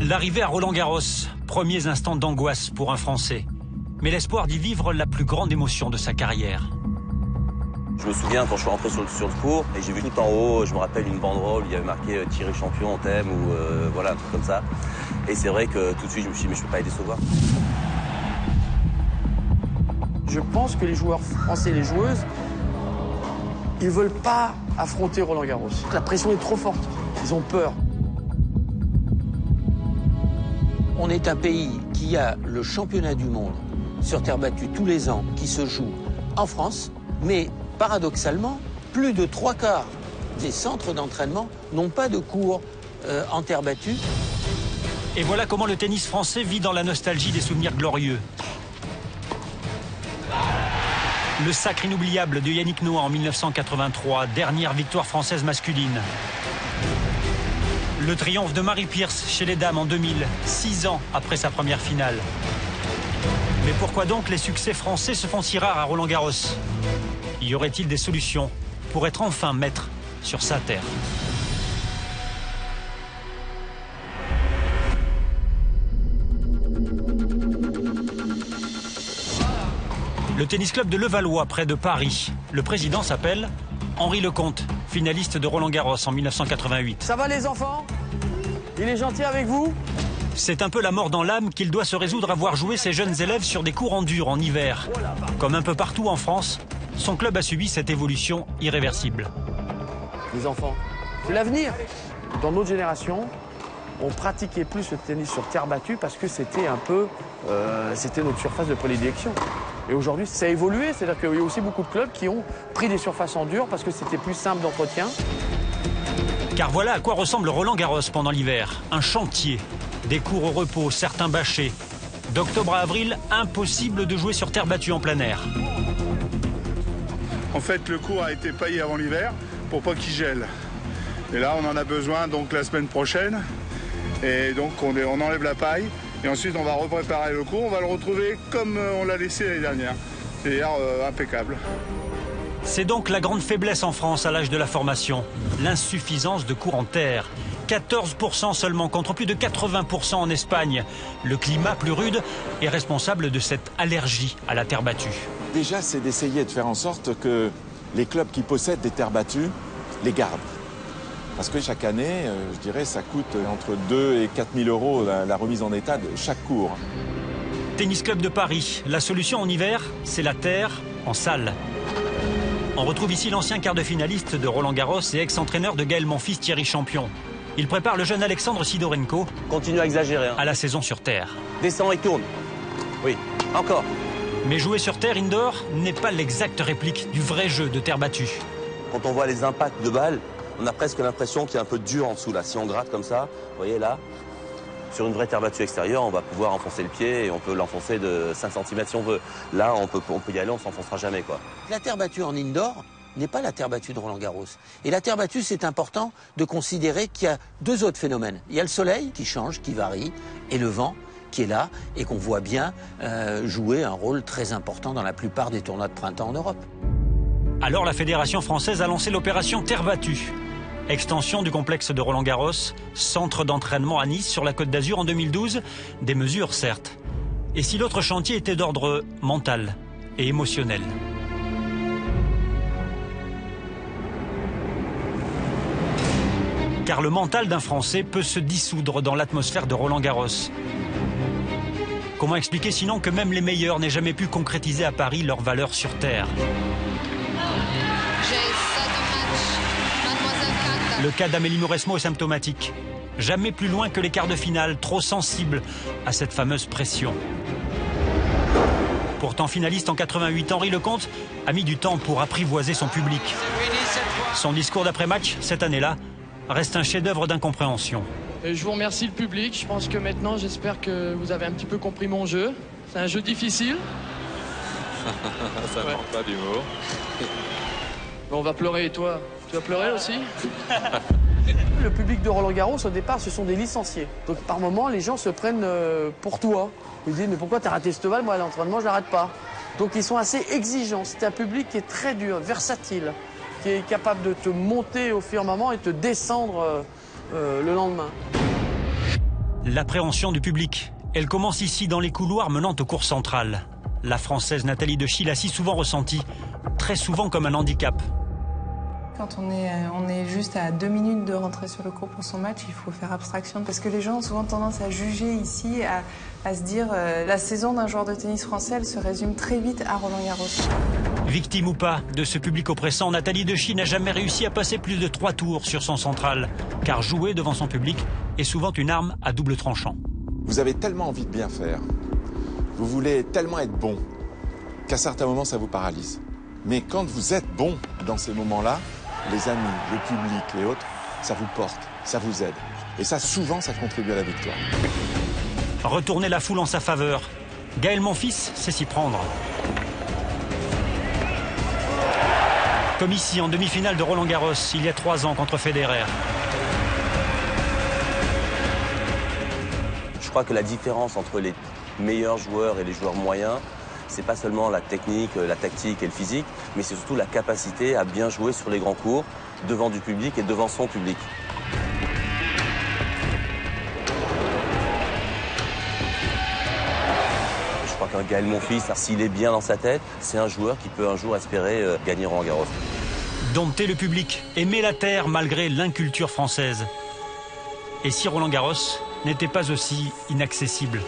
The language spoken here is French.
L'arrivée à Roland-Garros, premiers instants d'angoisse pour un Français. Mais l'espoir d'y vivre la plus grande émotion de sa carrière. Je me souviens quand je suis rentré sur le court et j'ai vu tout en haut, je me rappelle une banderole, il y avait marqué Thierry champion, on t'aime ou voilà, un truc comme ça. Et c'est vrai que tout de suite je me suis dit mais je peux pas les décevoir. Je pense que les joueurs français et les joueuses, ils veulent pas affronter Roland-Garros. La pression est trop forte, ils ont peur. On est un pays qui a le championnat du monde sur terre battue tous les ans qui se joue en France, mais paradoxalement, plus de 3/4 des centres d'entraînement n'ont pas de cours en terre battue. Et voilà comment le tennis français vit dans la nostalgie des souvenirs glorieux. Le sacre inoubliable de Yannick Noah en 1983, dernière victoire française masculine. Le triomphe de Mary Pierce chez les dames en 2000, 6 ans après sa première finale. Mais pourquoi donc les succès français se font si rares à Roland-Garros? Y aurait-il des solutions pour être enfin maître sur sa terre? Le tennis club de Levallois, près de Paris. Le président s'appelle Henri Lecomte, finaliste de Roland-Garros en 1988. Ça va les enfants? Il est gentil avec vous? C'est un peu la mort dans l'âme qu'il doit se résoudre à voir jouer ses jeunes élèves sur des cours en dur en hiver. Comme un peu partout en France, son club a subi cette évolution irréversible. Les enfants, c'est l'avenir. Dans notre génération, on pratiquait plus le tennis sur terre battue parce que c'était un peu, c'était notre surface de prédilection. Et aujourd'hui, ça a évolué, c'est-à-dire qu'il y a aussi beaucoup de clubs qui ont pris des surfaces en dur parce que c'était plus simple d'entretien. Car voilà à quoi ressemble Roland-Garros pendant l'hiver. Un chantier, des cours au repos, certains bâchés. D'octobre à avril, impossible de jouer sur terre battue en plein air. En fait, le cours a été paillé avant l'hiver pour pas qu'il gèle. Et là, on en a besoin donc la semaine prochaine. Et donc, on enlève la paille. Et ensuite, on va repréparer le cours. On va le retrouver comme on l'a laissé l'année dernière. C'est-à-dire impeccable. C'est donc la grande faiblesse en France à l'âge de la formation. L'insuffisance de cours en terre. 14% seulement contre plus de 80% en Espagne. Le climat plus rude est responsable de cette allergie à la terre battue. Déjà, c'est d'essayer de faire en sorte que les clubs qui possèdent des terres battues les gardent. Parce que chaque année, je dirais, ça coûte entre 2 et 4 000 euros la remise en état de chaque cours. Tennis Club de Paris. La solution en hiver, c'est la terre en salle. On retrouve ici l'ancien quart de finaliste de Roland-Garros et ex-entraîneur de Gaël Monfils, Thierry Champion. Il prépare le jeune Alexandre Sidorenko Continue à exagérer. à la saison sur terre. Descends et tourne. Oui, encore. Mais jouer sur terre indoor n'est pas l'exacte réplique du vrai jeu de terre battue. Quand on voit les impacts de balles, on a presque l'impression qu'il y a un peu de dur en dessous là. Si on gratte comme ça, vous voyez là, sur une vraie terre battue extérieure, on va pouvoir enfoncer le pied et on peut l'enfoncer de 5 cm si on veut. Là, on peut y aller, on s'enfoncera jamais quoi. La terre battue en indoor n'est pas la terre battue de Roland-Garros. Et la terre battue, c'est important de considérer qu'il y a deux autres phénomènes. Il y a le soleil qui change, qui varie, et le vent qui est là et qu'on voit bien jouer un rôle très important dans la plupart des tournois de printemps en Europe. Alors la Fédération française a lancé l'opération Terre battue. Extension du complexe de Roland-Garros, centre d'entraînement à Nice sur la Côte d'Azur en 2012. Des mesures certes. Et si l'autre chantier était d'ordre mental et émotionnel? Car le mental d'un Français peut se dissoudre dans l'atmosphère de Roland-Garros. Comment expliquer sinon que même les meilleurs n'aient jamais pu concrétiser à Paris leur valeur sur terre? Le cas d'Amélie Mauresmo est symptomatique. Jamais plus loin que les quarts de finale, trop sensible à cette fameuse pression. Pourtant finaliste en 88, Henri Lecomte a mis du temps pour apprivoiser son public. Son discours d'après-match, cette année-là, reste un chef-d'œuvre d'incompréhension. Je vous remercie le public. Je pense que maintenant, j'espère que vous avez un petit peu compris mon jeu. C'est un jeu difficile. Ça manque pas d'humour. Bon, on va pleurer et toi? Tu vas pleurer aussi? Le public de Roland-Garros, au départ, ce sont des licenciés. Donc par moment, les gens se prennent pour toi. Ils disent, mais pourquoi t'as raté ce cheval? Moi, à l'entraînement, je l'arrête pas. Donc ils sont assez exigeants. C'est un public qui est très dur, versatile, qui est capable de te monter au firmament et te descendre le lendemain. L'appréhension du public, elle commence ici dans les couloirs menant aux cours centrales. La Française Nathalie Dechy l'a si souvent ressenti, très souvent comme un handicap. Quand on est juste à 2 minutes de rentrer sur le court pour son match, il faut faire abstraction. Parce que les gens ont souvent tendance à juger ici, à se dire la saison d'un joueur de tennis français, elle se résume très vite à Roland-Garros. Victime ou pas de ce public oppressant, Nathalie Dechy n'a jamais réussi à passer plus de 3 tours sur son central. Car jouer devant son public est souvent une arme à double tranchant. Vous avez tellement envie de bien faire, vous voulez tellement être bon, qu'à certains moments ça vous paralyse. Mais quand vous êtes bon dans ces moments-là, les amis, le public, les autres, ça vous porte, ça vous aide. Et ça, souvent, ça contribue à la victoire. Retourner la foule en sa faveur. Gaël Monfils sait s'y prendre. Comme ici, en demi-finale de Roland-Garros, il y a 3 ans contre Federer. Je crois que la différence entre les meilleurs joueurs et les joueurs moyens, c'est pas seulement la technique, la tactique et le physique, mais c'est surtout la capacité à bien jouer sur les grands cours, devant du public et devant son public. Je crois qu'un Gaël Monfils, s'il est bien dans sa tête, c'est un joueur qui peut un jour espérer gagner Roland-Garros. Dompter le public, aimer la terre malgré l'inculture française. Et si Roland-Garros n'était pas aussi inaccessible ?